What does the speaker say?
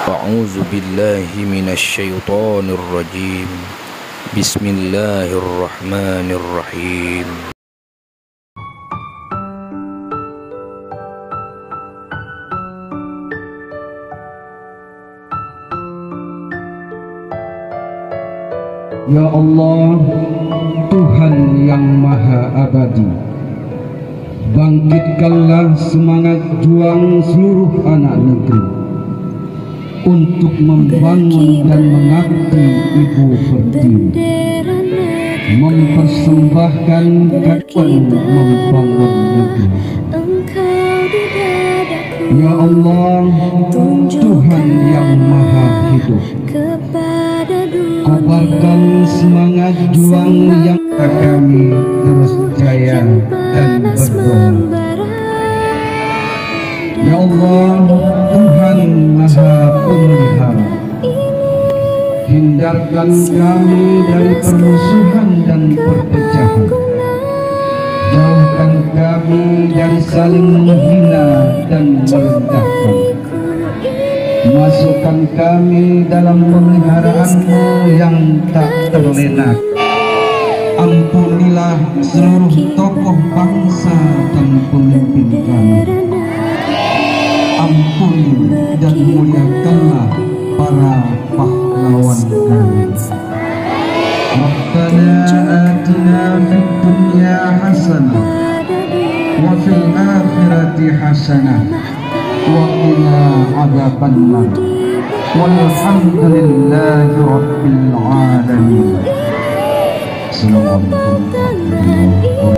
أعوذ بالله من الشيطان الرجيم. بسم الله الرحمن الرحيم. Ya Allah, Tuhan yang Maha Abadi, bangkitkanlah semangat juang seluruh anak negeri untuk membangun dan mengabdi Ibu Pertiwi, mempersembahkan kawan membangun negeri. Ya Allah, Tuhan yang Maha Hidup, kobarkan semangat juang yang kami terus jaya dan berdoa. Ya Allah, Tuhan Maha Pemelihara, hindarkan kami dari permusuhan dan perpecahan, jauhkan kami dari saling menghina dan merendahkan, masukkan kami dalam pemeliharaan-Mu yang tak terlena. Ampunilah seluruh tokoh bangsa dan pemimpin kami. Ampuni dan muliakanlah para pahlawan kami. Rabbana atina fid dunya hasanah wa fil akhirati hasanah wa qina adzabannar. Walhamdulillahi rabbil alamin. Assalamualaikum warahmatullahi wabarakatuh.